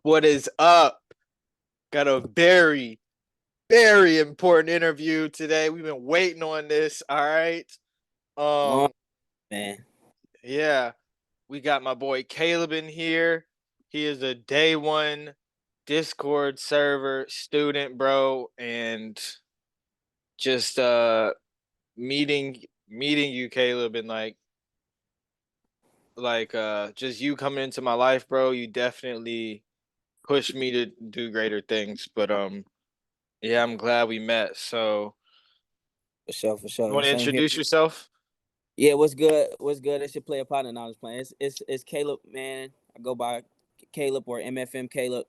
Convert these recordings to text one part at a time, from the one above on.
What is up? Got a very, very important interview today. We've been waiting on this. All right. Long Um, man. yeah, we got my boy Caleb in here. He is a day one Discord server student, bro, and just meeting you, Caleb, and just you coming into my life, bro. You definitely pushed me to do greater things. But yeah, I'm glad we met. So For sure, for you sure. want to Same here. introduce yourself? Yeah, what's good? What's good? It's your player partner knowledge plan. It's Caleb, man. I go by Caleb or MFM Caleb.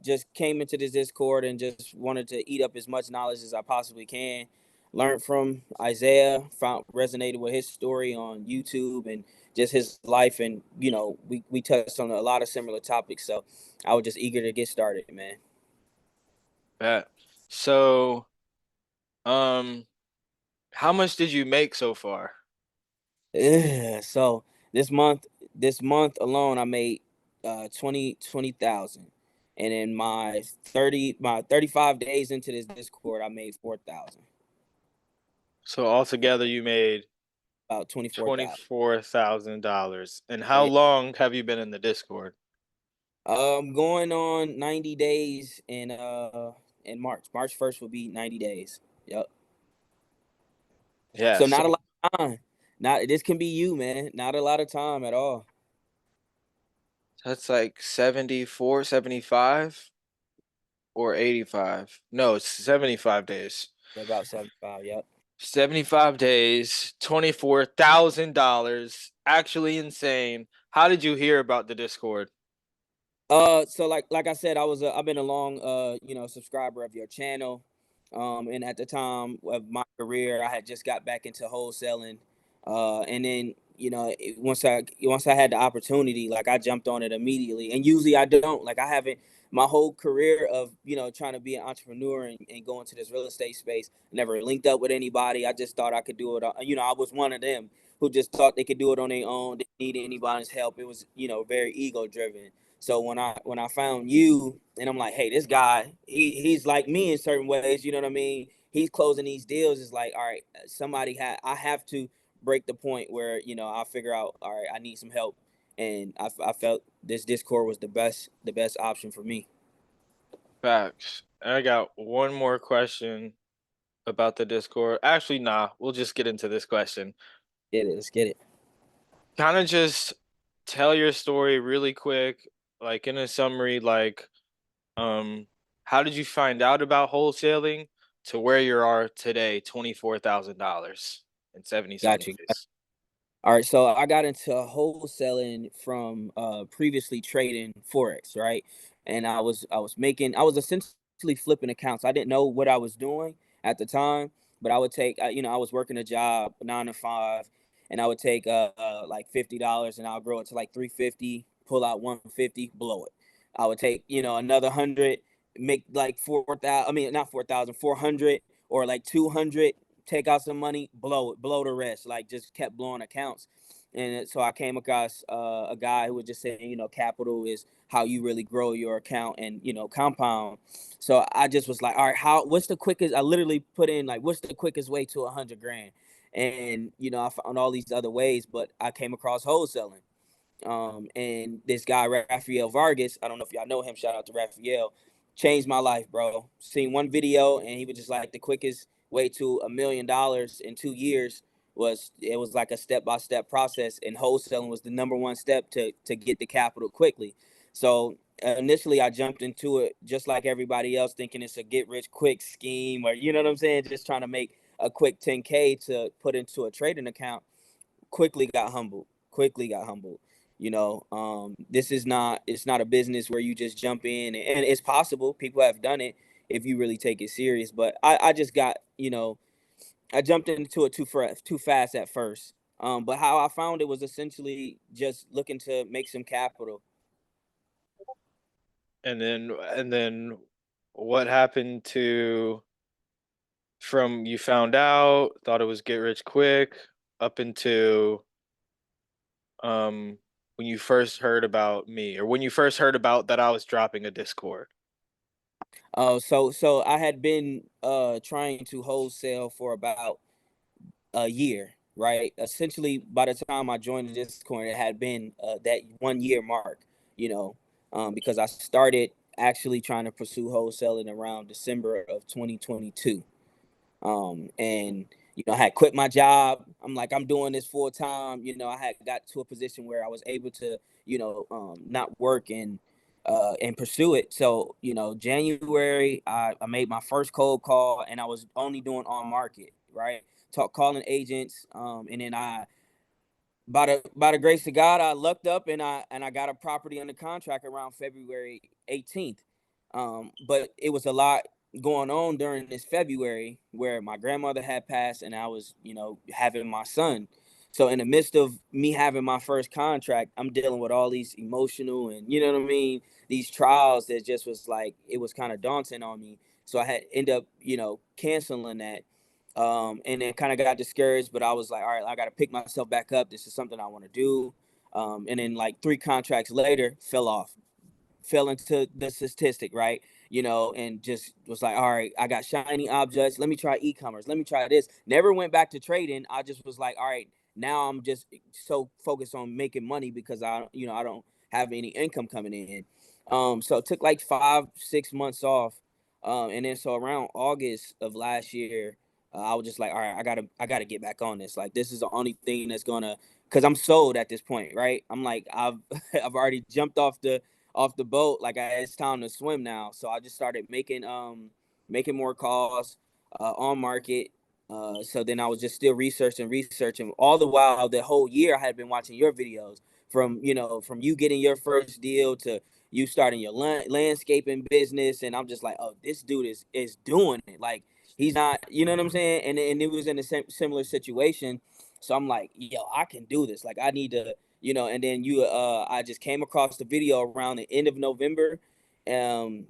Just came into this Discord and just wanted to eat up as much knowledge as I possibly can. Learned from Isaiah, found resonated with his story on YouTube and just his life, and we touched on a lot of similar topics. So I was just eager to get started, man. Yeah. So, um, how much did you make so far? Ugh, so this month, this month alone, I made 20,000, and in my 35 days into this Discord, I made 4,000, So altogether, you made about 24,000. $24,000. And how Yeah. long have you been in the Discord? Going on 90 days in March. March 1st will be 90 days. Yep. Yeah. So not a So lot of time. Not this can be you, man. Not a lot of time at all. that's like 74, 75, or 85. No, it's 75 days. Yeah, about 75. Yep. 75 days, $24,000. Actually insane. How did you hear about the Discord? So like I said, I've been a long subscriber of your channel, and at the time of my career, I had just got back into wholesaling, and then once I had the opportunity, like I jumped on it immediately, and usually I don't, like I haven't my whole career of trying to be an entrepreneur and go into this real estate space, never linked up with anybody. I just thought I could do it. I was one of them who just thought they could do it on their own, didn't need anybody's help. It was very ego driven. So when I found you, and I'm like, hey, this guy, he's like me in certain ways. You know what I mean? He's closing these deals. It's like, all right, I have to break the point where I figure out, all right, I need some help, and I felt this Discord was the best option for me. Facts. I got one more question about the Discord. Actually, nah, we'll just get into this question. Get it? Let's get it. Kind of just tell your story really quick, like in a summary, um, how did you find out about wholesaling to where you are today, $24,000 in 70 Got something you. days? All right, so I got into wholesaling from previously trading forex, right? And I was essentially flipping accounts. I didn't know what I was doing at the time, but I would take I was working a job 9 to 5, and I would take like $50, and I'll grow it to like 350, pull out 150, blow it. I would take another 100, make like 4,000. I mean, not 4,000, 400, or like 200, take out some money, blow it, blow the rest. Like just kept blowing accounts. And so I came across a guy who was just saying, capital is how you really grow your account and compound. So I just was like, all right, what's the quickest? I literally put in like, what's the quickest way to 100 grand? And I found all these other ways, but I came across wholesaling. And this guy Raphael Vargas, I don't know if y'all know him. Shout out to Raphael. Changed my life, bro. Seen one video, and he was just like the quickest way to $1 million in 2 years was like a step by step process, and wholesaling was the number one step to get the capital quickly. So initially, I jumped into it just like everybody else, thinking it's a get rich quick scheme, or you know what I'm saying, just trying to make a quick 10K to put into a trading account. Quickly got humbled. This is not it's not a business where you just jump in, and it's possible people have done it if you really take it serious, but I just got I jumped into it too fast at first. But how I found it was essentially just looking to make some capital. And then what happened to from you found out, thought it was get rich quick, up into um when you first heard about me, or when you first heard about that I was dropping a Discord? So I had been trying to wholesale for about a year, right? Essentially, by the time I joined the Discord, it had been that 1 year mark, you know, because I started actually trying to pursue wholesaling around December of 2022. And I had quit my job. I'm like, I'm doing this full time. I had got to a position where I was able to not work and pursue it. So January, I made my first cold call, and I was only doing on market, right? Talk calling agents, and then by the grace of God, I lucked up, and I got a property under contract around February 18th. But it was a lot going on during this February where my grandmother had passed, and I was, having my son. So in the midst of me having my first contract, I'm dealing with all these emotional and what I mean, these trials that just was like it was kind of daunting on me. So I had end up, canceling that, and then kind of got discouraged. But I was like, all right, I got to pick myself back up. This is something I want to do. And then like 3 contracts later, fell into the statistic, right? And just was like, all right, I got shiny objects. Let me try e-commerce. Let me try this. Never went back to trading. I just was like, all right, now I'm just so focused on making money because I don't have any income coming in. So it took like 5, 6 months off. And then so around August of last year, I was just like, all right, I gotta get back on this. Like, this is the only thing that's gonna, cause I'm sold at this point, right? I'm like, I've I've already jumped off the boat. Like, it's time to swim now. So I just started making more calls on market. So then I was just still researching all the while. The whole year I had been watching your videos, from you getting your first deal to you starting your landscaping business. And I'm just like, oh, this dude is doing it. Like, he's not, you know what I'm saying? And it was in a similar situation. So I'm like, yo, I can do this. Like, I need to, and then I just came across the video around the end of November, um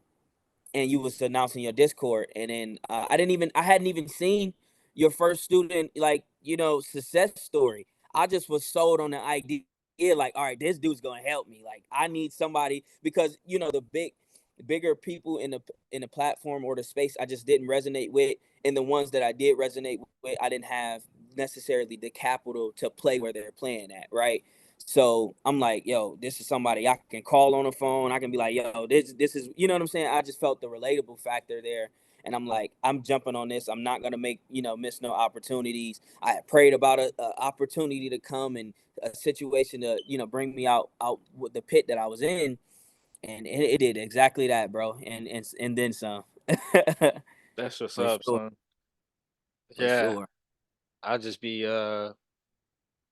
and you was announcing your Discord. And then I hadn't even seen your first student, like, success story. I just was sold on the idea, like, all right, this dude's gonna help me. Like, I need somebody, because the bigger people in the platform or the space I just didn't resonate with, and the ones that I did resonate with, I didn't have necessarily the capital to play where they're playing at, right? So I'm like, yo, this is somebody I can call on the phone. I can be like, yo, this is, you know what I'm saying? I just felt the relatable factor there. And I'm like, I'm jumping on this. I'm not gonna miss no opportunities. I had prayed about a opportunity to come, and a situation to bring me out with the pit that I was in, and it did exactly that, bro. And then some. That's what's For up, sure, son. for Yeah, sure. I'll just be out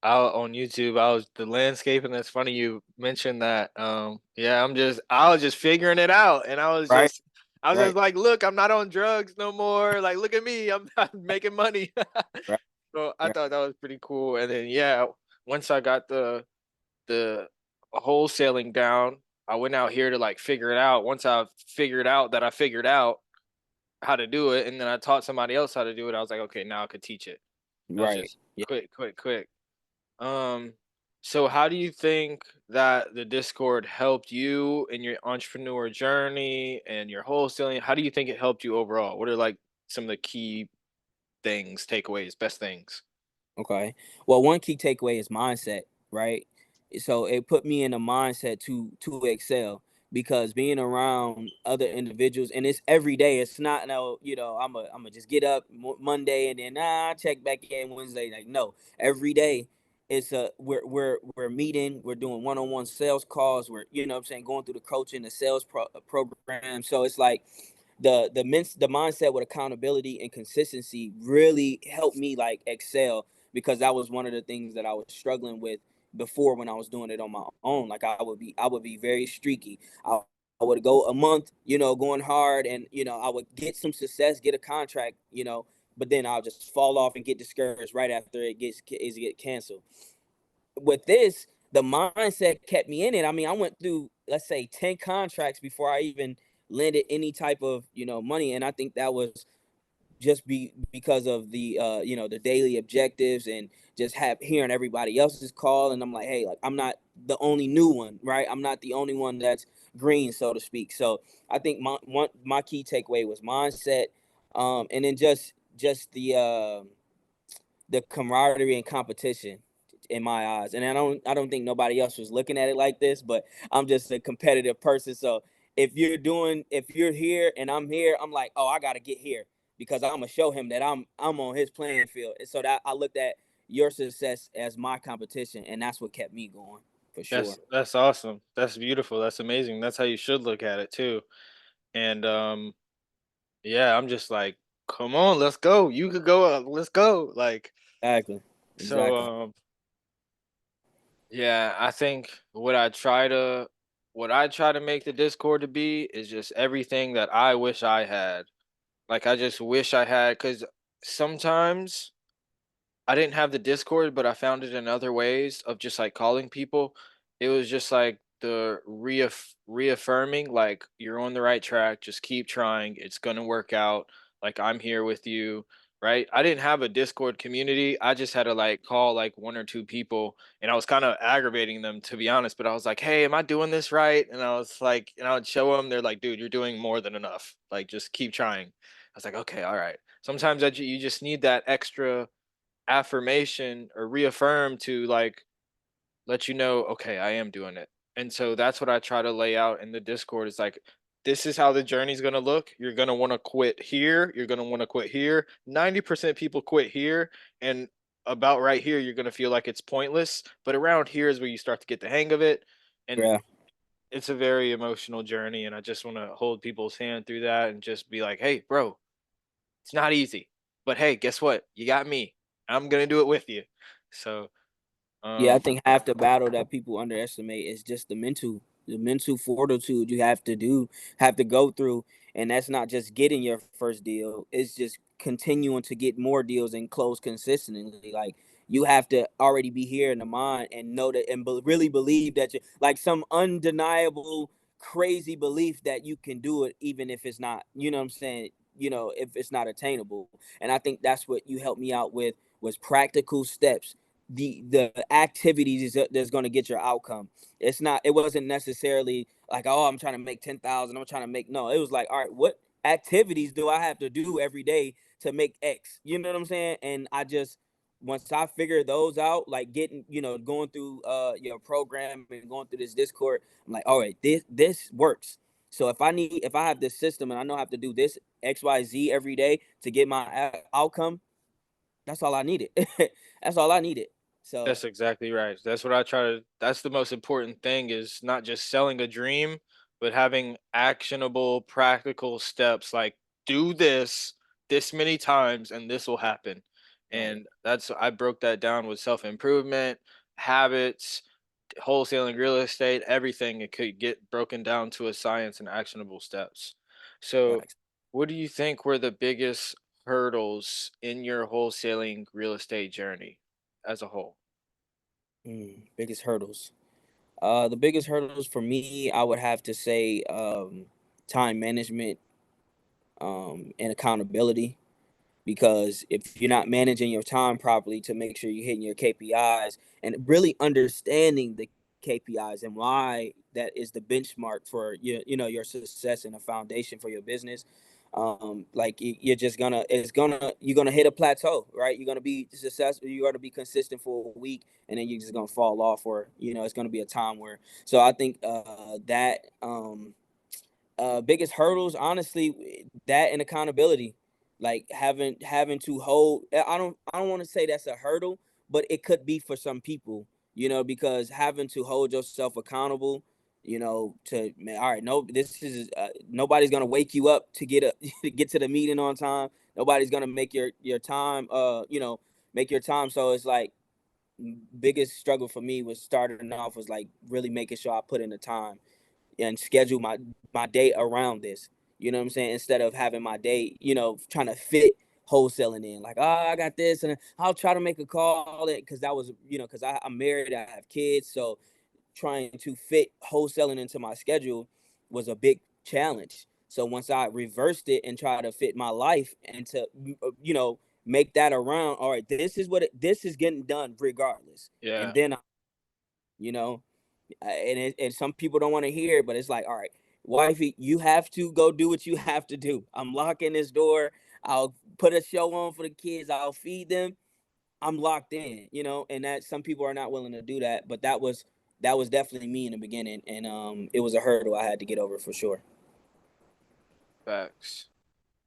on YouTube. I was the landscaping. That's funny you mentioned that. Yeah, I was just figuring it out, and Right, I was just right, like, look, I'm not on drugs no more. Like, look at me, I'm not making money. right, So I right, thought that was pretty cool. And then yeah, once I got the wholesaling down, I went out here to like figure it out. Once I figured out that I figured out how to do it, and then I taught somebody else how to do it, I was like, okay, now I could teach it. It was right. just Yeah. quick, quick, quick. Um, so how do you think that the Discord helped you in your entrepreneur journey and your wholesaling? How do you think it helped you overall? What are like some of the key things, takeaways, best things? Okay. Well, one key takeaway is mindset, right? So it put me in a mindset to excel, because being around other individuals, and it's every day. It's not, no, I'm gonna just get up Monday, and then check back in Wednesday. Like, no, every day it's we're meeting, we're doing one-on-one sales calls, we're, what I'm saying, going through the coaching, the sales program. So it's like the mindset with accountability and consistency really helped me like excel, because that was one of the things that I was struggling with before when I was doing it on my own. Like, I would be very streaky. I would go a month, going hard, and I would get some success, get a contract, but then I'll just fall off and get discouraged right after it get canceled. With this, the mindset kept me in it. I mean, I went through, let's say, 10 contracts before I even landed any type of money, and I think that was because of the the daily objectives, and just have hearing everybody else's call, and I'm like, hey, like I'm not the only new one, right? I'm not the only one that's green, so to speak. So I think my key takeaway was mindset, and then just the camaraderie and competition in my eyes. And I don't think nobody else was looking at it like this, but I'm just a competitive person. So if you're here and I'm here, I'm like, oh, I gotta get here because I'm gonna show him that I'm on his playing field. And so that I looked at your success as my competition, and that's what kept me going for sure. That's awesome. That's beautiful. That's amazing. That's how you should look at it too. And yeah, I'm just like, come on, let's go. You could go. Let's go. Like Exactly. so. Exactly. Yeah, I think what I try to make the Discord to be is just everything that I wish I had. Like I just wish I had, because sometimes I didn't have the Discord, but I found it in other ways of just like calling people. It was just like the reaffirming, like you're on the right track. Just keep trying. It's gonna work out. Like I'm here with you, right? I didn't have a Discord community. I just had to like call like one or two people, and I was kind of aggravating them to be honest. But I was like, "Hey, am I doing this right?" And I was like, and I would show them. They're like, "Dude, you're doing more than enough. Like just keep trying." I was like, "Okay, all right." Sometimes you just need that extra affirmation or reaffirm to like let you know, okay, I am doing it. And so that's what I try to lay out in the Discord. Is like, this is how the journey's gonna look. You're gonna want to quit here. You're gonna want to quit here. 90% people quit here, and about right here, you're gonna feel like it's pointless. But around here is where you start to get the hang of it. And Yeah. it's a very emotional journey. And I just want to hold people's hand through that and just be like, hey, bro, it's not easy. But hey, guess what? You got me. I'm gonna do it with you. So Yeah, I um think half the battle that people underestimate is just the mental fortitude you have to go through, and that's not just getting your first deal. It's just continuing to get more deals and close consistently. Like you have to already be here in the mind and know that and really believe that you like some undeniable crazy belief that you can do it even if it's not, you know what I'm saying, if it's not attainable. And I think that's what you helped me out with was practical steps, the activities that's going to get your outcome. It wasn't necessarily like, oh, I'm trying to make 10,000, I'm trying to make, no, it was like, all right, what activities do I have to do every day to make X, you know what I'm saying? And I just, once I figured those out, like getting, going through your program and going through this Discord, I'm like, all right, this works. So if I have this system and I know I have to do this XYZ every day to get my outcome, that's all I needed. That's all I needed. So that's exactly right. That's the most important thing, is not just selling a dream, but having actionable, practical steps like do this many times and this will happen. right, And that's I broke that down with self-improvement, habits, wholesaling real estate, everything. It could get broken down to a science and actionable steps. So, facts. what do you think were the biggest hurdles in your wholesaling real estate journey as a whole? Biggest hurdles. The biggest hurdles for me, I would have to say, time management, and accountability. Because if you're not managing your time properly to make sure you're hitting your KPIs and really understanding the KPIs and why that is the benchmark for your success and a foundation for your business, like you're just gonna you're gonna hit a plateau, right? You're gonna be successful, you're gonna be consistent for a week, and then you're just gonna fall off, or it's gonna be a time where. So I think that biggest hurdles, honestly, that and accountability, like having to hold. I don't want to say that's a hurdle, but it could be for some people, because having to hold yourself accountable, to man, all right, no, this is nobody's gonna wake you up to get to the meeting on time. Nobody's gonna make your time, make your time. So it's like biggest struggle for me was starting off was like really making sure I put in the time and schedule my day around this. You know what I'm saying? Instead of having my day, trying to fit wholesaling in. Like, oh, I got this, and I'll try to make a call it because that was, because I'm married, I have kids, so trying to fit wholesaling into my schedule was a big challenge. So once I reversed it and try to fit my life and to you know make that around, all right, this is this is getting done regardless. And Yeah. then you know, and some people don't want to hear it, but it's like, all right, wifey, you have to go do what you have to do. I'm locking this door. I'll put a show on for the kids. I'll feed them. I'm locked in, and that some people are not willing to do that, but that was definitely me in the beginning, and it was a hurdle I had to get over for sure. Facts.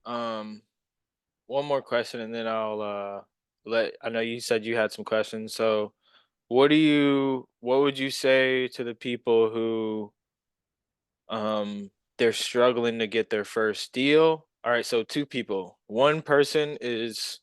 Um, One more question and then I'll let I know you said you had some questions. So what would you say to the people who they're struggling to get their first deal? All right, so two people. One person is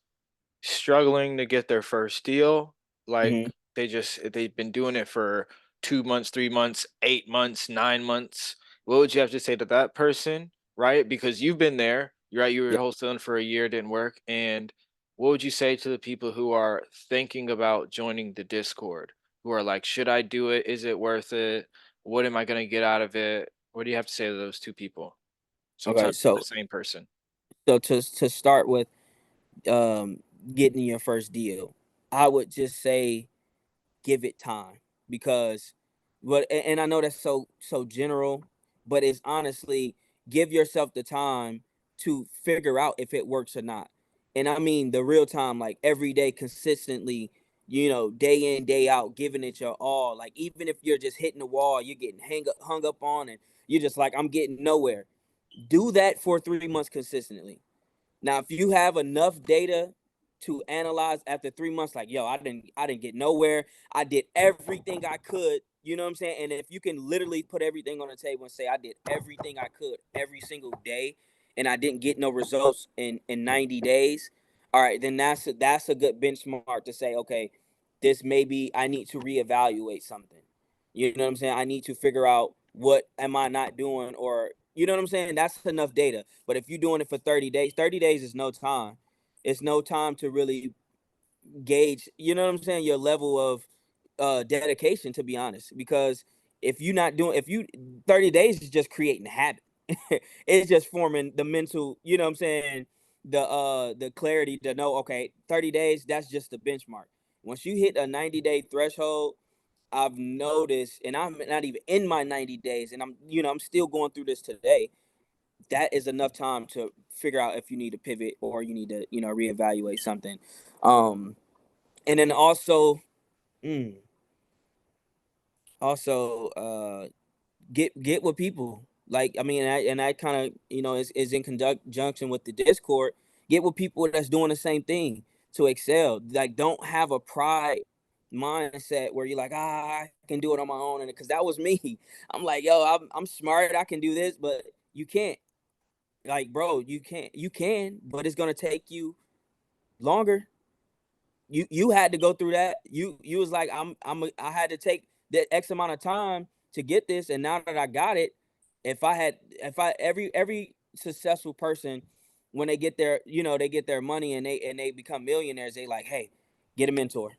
struggling to get their first deal. Like Hmm. they've been doing it for 2 months, 3 months, 8 months, 9 months. What would you have to say to that person, right? Because you've been there, you're right, you were Yeah. wholesaling for a year, didn't work. And what would you say to the people who are thinking about joining the Discord, who are like, should I do it? Is it worth it? What am I gonna get out of it? What do you have to say to those two people? Okay. Sometimes the So same person. to start with, um, getting your first deal, I would just say give it time because and I know that's so general, but it's honestly give yourself the time to figure out if it works or not. And I mean the real time, like every day consistently, day in, day out, giving it your all. Like even if you're just hitting the wall, you're getting hung up on and you're just like, I'm getting nowhere. Do that for 3 months consistently. Now, if you have enough data to analyze after 3 months, like, yo, I didn't get nowhere. I did everything I could. You know what I'm saying? And if you can literally put everything on the table and say, I did everything I could every single day, and I didn't get no results in 90 days, all right, then that's a good benchmark to say, okay, this maybe I need to reevaluate something. You know what I'm saying? I need to figure out what am I not doing, or you know what I'm saying? That's enough data. But if you're doing it for 30 days, 30 days is no time. It's no time to really gauge, you know what I'm saying, your level of dedication, to be honest. Because if you 30 days is just creating habit. It's just forming the mental, you know what I'm saying, the clarity to know, okay, 30 days, that's just the benchmark. Once you hit a 90-day threshold, I've noticed, and I'm not even in my 90 days, and I'm still going through this today. That is enough time to figure out if you need to pivot or you need to, reevaluate something. Um, and then mm, also, get with people. Like I mean, and I kind of is in conjunction with the Discord. Get with people that's doing the same thing to excel. Like don't have a pride mindset where you're like, I can do it on my own, and because that was me. I'm like, yo, I'm smart, I can do this, but you can't. Like, bro, you can, but it's gonna take you longer. You had to go through that. You was like, I had to take that X amount of time to get this, and now that I got it, if I every successful person, when they get their money and they become millionaires, they like, hey, get a mentor.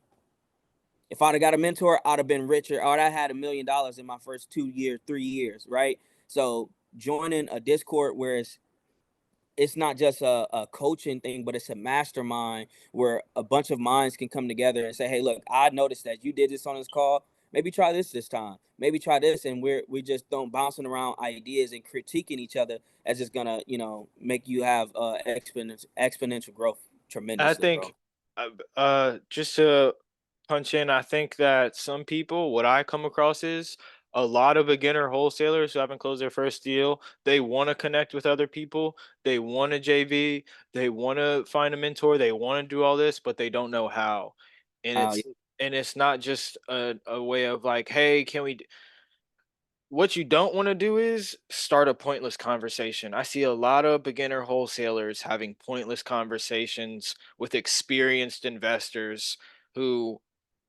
If I'd have got a mentor, I'd have been richer. Or I had $1 million in my first 2 years, 3 years, right? So joining a Discord where it's not just a coaching thing, but it's a mastermind where a bunch of minds can come together and say, hey, look, I noticed that you did this on this call. Maybe try this time. Maybe try this. And we just don't bouncing around ideas and critiquing each other as it's gonna, make you have exponential growth I tremendously, bro. think, just to punch in, I think that some people, what I come across is a lot of beginner wholesalers who haven't closed their first deal. They want to connect with other people. They want a JV. They want to find a mentor. They want to do all this, but they don't know how. And Uh, it's not just a way of like, hey, can we? What you don't want to do is start a pointless conversation. I see a lot of beginner wholesalers having pointless conversations with experienced investors who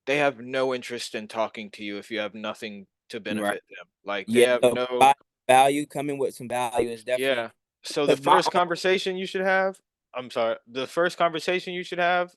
they have no interest in talking to you if you have nothing to right. benefit them. Like they Yeah. have So no, value coming with some value is definitely yeah. So the because my first conversation you should have, I'm sorry, the first conversation you should have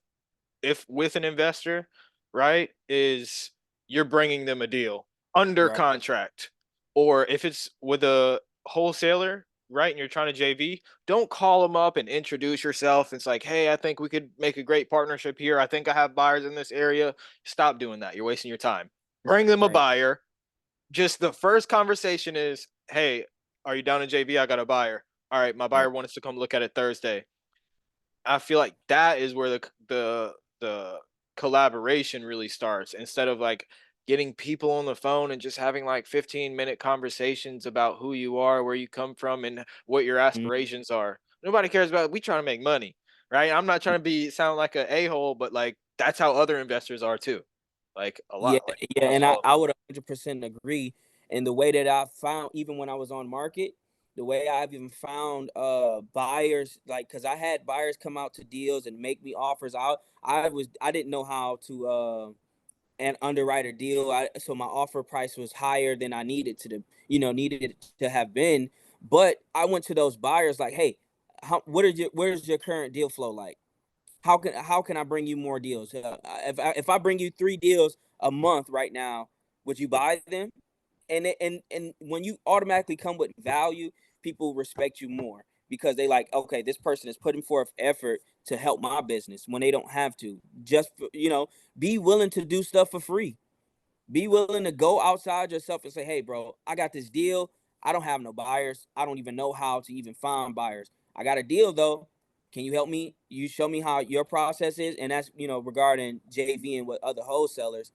if with an investor, right, is you're bringing them a deal under right. contract. Or if it's with a wholesaler, right, and you're trying to JV, don't call them up and introduce yourself. It's like, hey, I think we could make a great partnership here. I think I have buyers in this area. Stop doing that. You're wasting your time. Bring them a Right. buyer. Just the first conversation is, hey, are you down in JV? I got a buyer. All right, my Right. buyer wants to come look at it Thursday. I feel like that is where the collaboration really starts, instead of like getting people on the phone and just having like 15-minute conversations about who you are, where you come from, and what your Mhm. aspirations are. Nobody cares about, we trying to make money, right? I'm not trying to be sound like a a-hole, but like that's how other investors are too. Like a Yeah, lot, like yeah, almost and all of I would 100% agree. And the way that I found, even when I was on market, the way I've even found buyers, like, because I had buyers come out to deals and make me offers. I didn't know how to and underwrite a deal. So my offer price was higher than I needed to the, needed it to have been. But I went to those buyers like, hey, where's your current deal flow like? How can I bring you more deals? If I bring you 3 deals a month right now, would you buy them? And when you automatically come with value, people respect you more because they like, okay, this person is putting forth effort to help my business when they don't have to. Just be willing to do stuff for free. Be willing to go outside yourself and say, hey, bro, I got this deal. I don't have no buyers. I don't even know how to even find buyers. I got a deal though. Can you help me? You show me how your process is. And that's, regarding JV and with other wholesalers.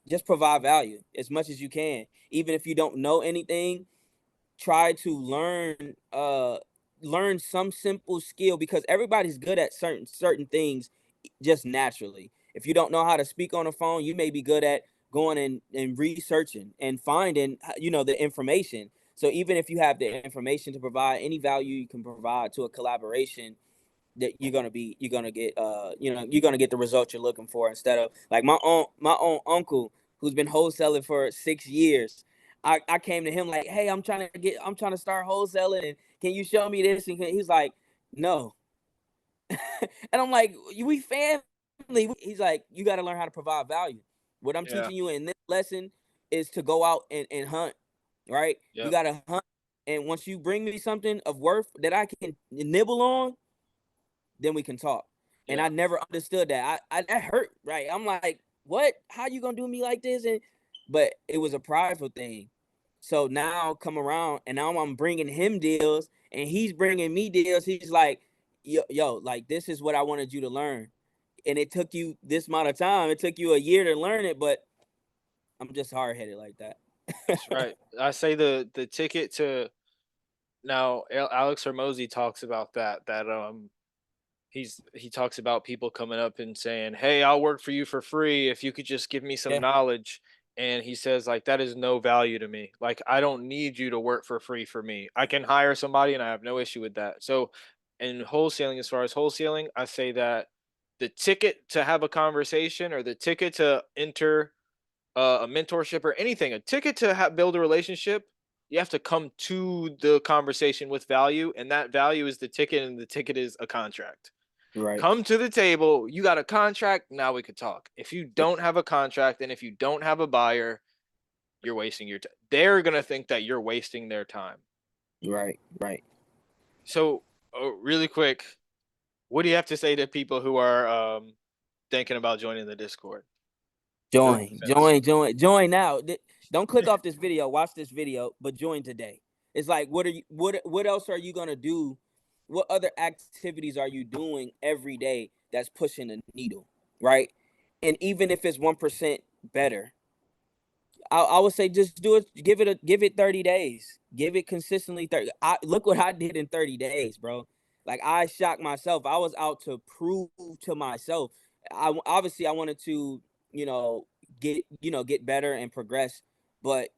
Just provide value as much as you can. Even if you don't know anything, try to learn some simple skill because everybody's good at certain things just naturally. If you don't know how to speak on the phone, you may be good at going and researching and finding the information. So even if you have the information to provide, any value you can provide to a collaboration, that you're gonna get the results you're looking for, instead of like my own uncle who's been wholesaling for 6 years. I came to him like, hey, I'm trying to start wholesaling, and can you show me this? And he's like, no. And I'm like, we family. He's like, you got to learn how to provide value. What I'm yeah, teaching you in this lesson is to go out and hunt, right? You yep, got to hunt. And once you bring me something of worth that I can nibble on, then we can talk. And yeah. I never understood that. I that hurt, right? I'm like, what? How you gonna do me like this? And but it was a prideful thing. So now come around, and now I'm bringing him deals, and he's bringing me deals. He's like, yo, like this is what I wanted you to learn, and it took you this amount of time. It took you a year to learn it, but I'm just hard headed like that. That's right. I say the ticket to now Alex Hermosi talks about that he talks about people coming up and saying, "Hey, I'll work for you for free if you could just give me some Yeah, knowledge." And he says like that is no value to me. Like I don't need you to work for free for me. I can hire somebody and I have no issue with that. So in wholesaling, as far as wholesaling, I say that the ticket to have a conversation or the ticket to enter a mentorship or anything, a ticket to build a relationship, you have to come to the conversation with value, and that value is the ticket, and the ticket is a contract. right. Come to the table. You got a contract. Now we could talk. If you don't have a contract and if you don't have a buyer, you're wasting your time. They're gonna think that you're wasting their time. Right, right. So, really quick, what do you have to say to people who are thinking about joining the Discord? 30 Join, cents. join, join, join now. Don't click off this video. Watch this video, but join today. It's like, what else are you gonna do? What other activities are you doing every day that's pushing the needle, right? And even if it's 1% better, I would say just do it. Give it 30 days. Give it consistently 30. Look what I did in 30 days, bro. Like I shocked myself. I was out to prove to myself. Obviously I wanted to, you know, get better and progress, but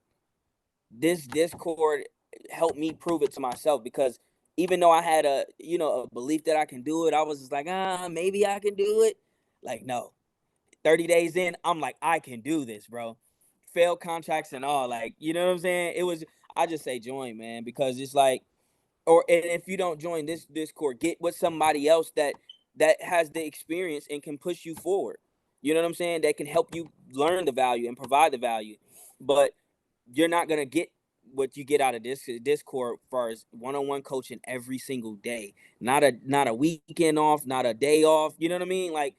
this Discord helped me prove it to myself because even though I had a belief that I can do it, I was just like, maybe I can do it. Like, no, 30 days in, I'm like, I can do this, bro. Failed contracts and all. Like, you know what I'm saying? I just say join, man, because it's like, and if you don't join this Discord, get with somebody else that has the experience and can push you forward. You know what I'm saying? That can help you learn the value and provide the value. But you're not gonna get what you get out of this Discord as far as one-on-one coaching every single day, not a weekend off, not a day off. You know what I mean? Like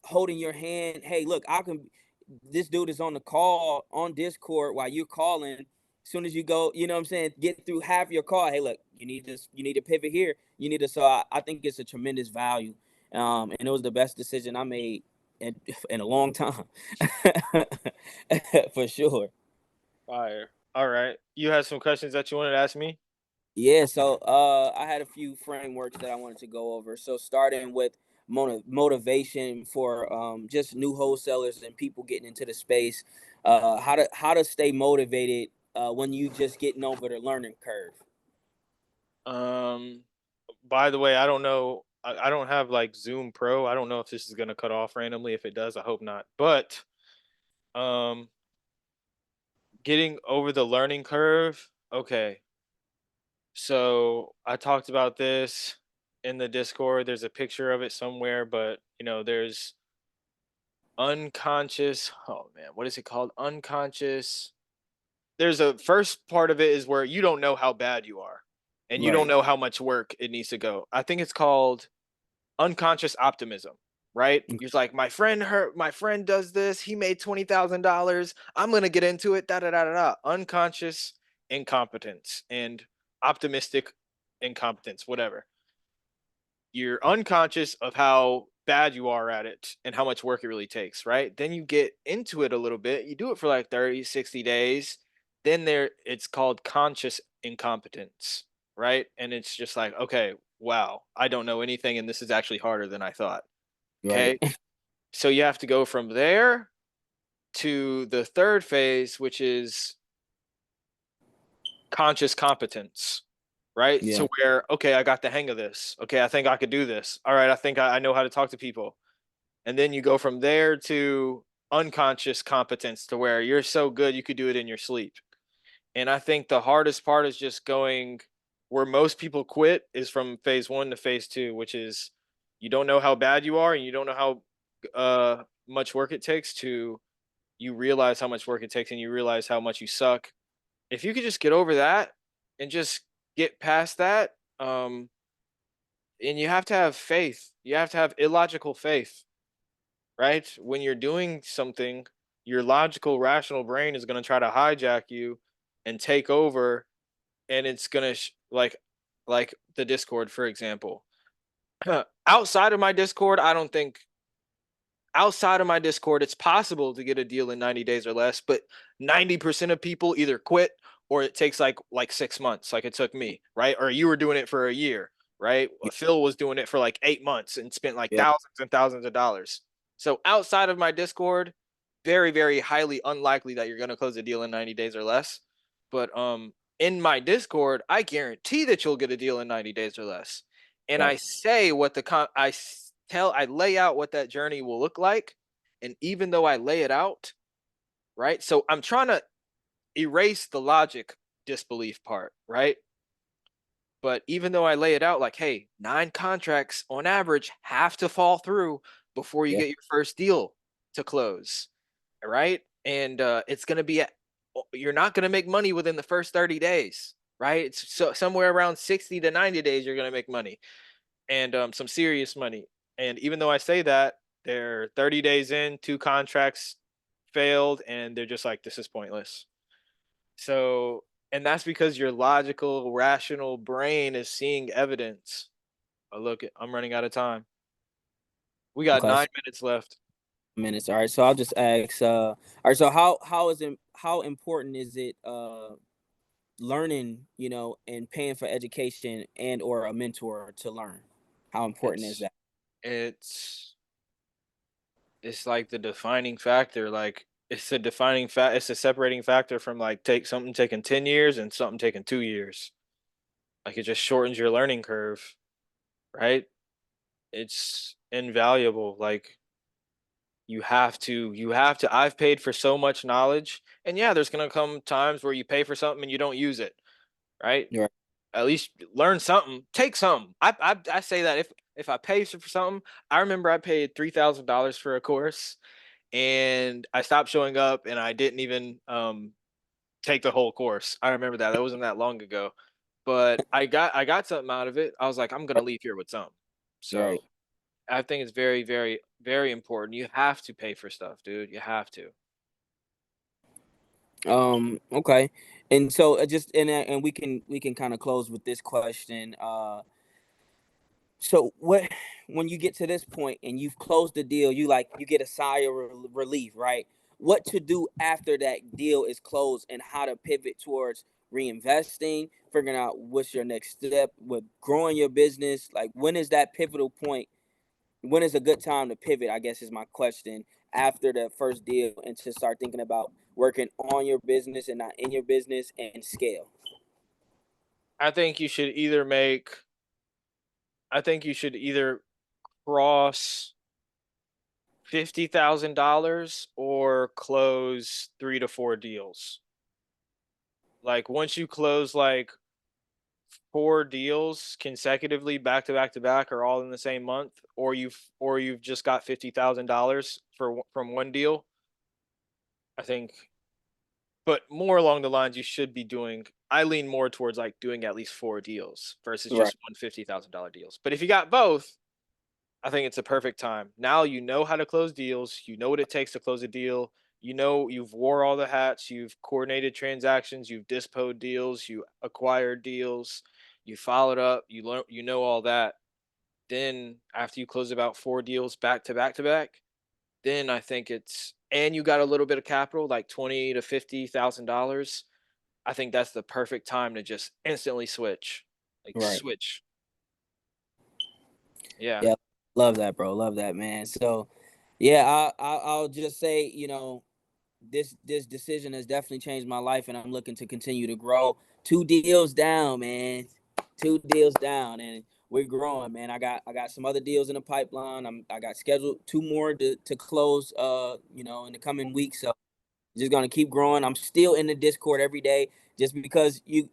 holding your hand. Hey, look, I can. This dude is on the call on Discord while you're calling. As soon as you go, you know what I'm saying, get through half your call. Hey, look, you need to pivot here. You need to. So I think it's a tremendous value, and it was the best decision I made in a long time, for sure. Fire. All right. You had some questions that you wanted to ask me? Yeah, so I had a few frameworks that I wanted to go over. So starting with motivation for just new wholesalers and people getting into the space, how to stay motivated when you just getting over the learning curve. Um, by the way, I don't know. I don't have like Zoom Pro. I don't know if this is gonna cut off randomly. If it does, I hope not. But um, getting over the learning curve. Okay, so I talked about this in the Discord. There's a picture of it somewhere, but there's unconscious. Oh man, what is it called? Unconscious. There's a first part of it is where you don't know how bad you are, and you don't Right. know how much work it needs to go. I think it's called unconscious optimism, right? You're like, my friend does this, he made $20,000. I'm gonna get into it, da da da da da. Unconscious incompetence and optimistic incompetence, whatever. You're unconscious of how bad you are at it and how much work it really takes, right? Then you get into it a little bit. You do it for like 30, 60 days. Then it's called conscious incompetence, right? And it's just like, okay, wow, I don't know anything and this is actually harder than I thought. Right. Okay? So you have to go from there to the third phase, which is conscious competence, right? Yeah. To where, okay, I got the hang of this. Okay, I think I could do this. All right, I think I know how to talk to people. And then you go from there to unconscious competence to where you're so good you could do it in your sleep. And I think the hardest part is just going where most people quit is from phase one to phase two, which is you don't know how bad you are and you don't know how much work it takes to you realize how much work it takes and you realize how much you suck. If you could just get over that and just get past that, and you have to have faith. You have to have illogical faith, right? When you're doing something, your logical, rational brain is going to try to hijack you and take over, and it's going to like the Discord, for example. Outside of my Discord, I don't think outside of my Discord, it's possible to get a deal in 90 days or less, but 90% of people either quit or it takes like 6 months, like it took me, right? Or you were doing it for a year, right? Phil was doing it for like 8 months and spent like Yeah. thousands and thousands of dollars. So outside of my Discord, very, very highly unlikely that you're gonna close a deal in 90 days or less. But in my Discord, I guarantee that you'll get a deal in 90 days or less. And Right. I say what I lay out what that journey will look like. And even though I lay it out, right? So I'm trying to erase the logic disbelief part, right? But even though I lay it out like, hey, 9 contracts on average have to fall through before you Yeah. get your first deal to close, right? And it's going to be, you're not going to make money within the first 30 days, right? It's so somewhere around 60 to 90 days, you're going to make money and some serious money. And even though I say that, they're 30 days in, 2 contracts failed, and they're just like, this is pointless. So, and that's because your logical, rational brain is seeing evidence. Oh, look, I'm running out of time. We got Okay. 9 minutes left. Minutes. All right. So I'll just ask. All right. So how important is it learning, and paying for education and or a mentor to learn? How important is It's that? it's it's like the defining factor. Like it's a defining fact. It's a separating factor from like take something taking 10 years and something taking 2 years. Like it just shortens your learning curve, right? It's invaluable. Like you have to I've paid for so much knowledge. And yeah, there's gonna come times where you pay for something and you don't use it, right? Right. At least learn something, take something. I say that if I pay for something, I remember I paid $3,000 for a course and I stopped showing up and I didn't even take the whole course. I remember that. That wasn't that long ago. But I got something out of it. I was like, I'm gonna leave here with something. Right. So I think it's very, very, very important. You have to pay for stuff, dude. You have to. Okay. And so just and we can kind of close with this question. So what when you get to this point and you've closed the deal, you get a sigh of relief, right? What to do after that deal is closed and how to pivot towards reinvesting, figuring out what's your next step with growing your business. Like when is that pivotal point? When is a good time to pivot? I guess is my question after the first deal and to start thinking about working on your business and not in your business and scale. I think you should either make I think you should either cross $50,000 or close 3 to 4 deals. Like once you close like 4 deals consecutively back to back to back or all in the same month, or you've just got $50,000 from one deal, I think. But more along the lines you should be doing. I lean more towards like doing at least 4 deals versus Right. just one $50,000 deals. But if you got both, I think it's a perfect time. Now you know how to close deals. You know what it takes to close a deal. You know you've wore all the hats. You've coordinated transactions. You've dispoed deals. You acquired deals. You followed up. You learn. You know all that. Then after you close about 4 deals back to back to back, then I think it's and you got a little bit of capital, like 20 to 50,000 dollars. I think that's the perfect time to just instantly switch. Like Right. switch. Yeah. Yeah, love that, bro. Love that, man. So, yeah, I'll just say, this decision has definitely changed my life, and I'm looking to continue to grow. 2 deals down, man. 2 deals down, and we're growing, man. I got some other deals in the pipeline. I got scheduled 2 more to close, in the coming weeks. So just gonna keep growing. I'm still in the Discord every day. Just because you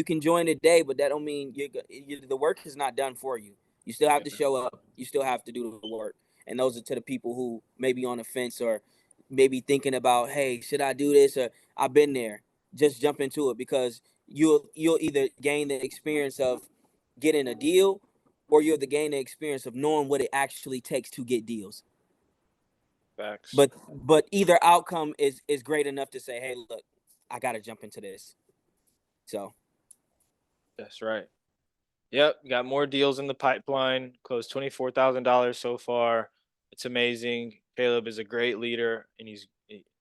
can join today, but that don't mean the work is not done for you. You still have to Yeah. show up. You still have to do the work. And those are to the people who may be on the fence or maybe thinking about, hey, should I do this? Or I've been there. Just jump into it because you'll either gain the experience of getting a deal, or you'll gain the experience of knowing what it actually takes to get deals. Facts. But either outcome is great enough to say, hey, look, I got to jump into this. So That's right. Yep, got more deals in the pipeline. Closed $24,000 so far. It's amazing. Caleb is a great leader, and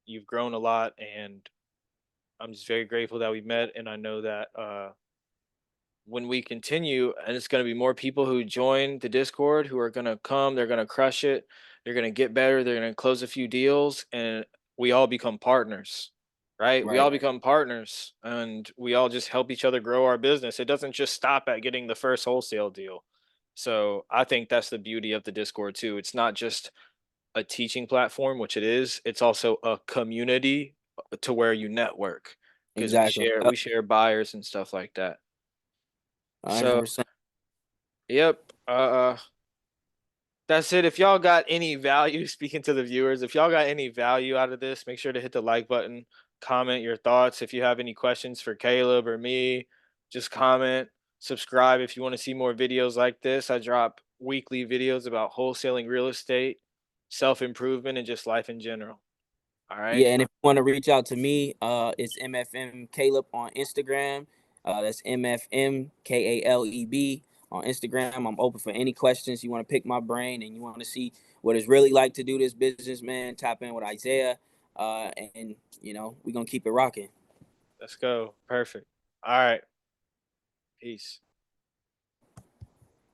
you've grown a lot, and I'm just very grateful that we met. And I know that when we continue, and it's going to be more people who join the Discord who are going to come. They're going to crush it. They're going to get better. They're going to close a few deals, and we all become partners, right? We right, all become partners, and we all just help each other grow our business. It doesn't just stop at getting the first wholesale deal. So I think that's the beauty of the Discord too. It's not just a teaching platform, which it is. It's also a community to where you network because we exactly. share Yep, we share buyers and stuff like that. So 100%. yep. That's it. If y'all got any value, speaking to the viewers, if y'all got any value out of this, make sure to hit the like button, comment your thoughts. If you have any questions for Caleb or me, just comment, subscribe if you want to see more videos like this. I drop weekly videos about wholesaling real estate, self improvement, and just life in general. All right. Yeah, and if you want to reach out to me, it's MFM Caleb on Instagram. That's MFMKALEB on Instagram. I'm open for any questions. You want to pick my brain and you want to see what it's really like to do this business, man, tap in with Isaiah. And we're gonna keep it rocking. Let's go. Perfect. All right. Peace.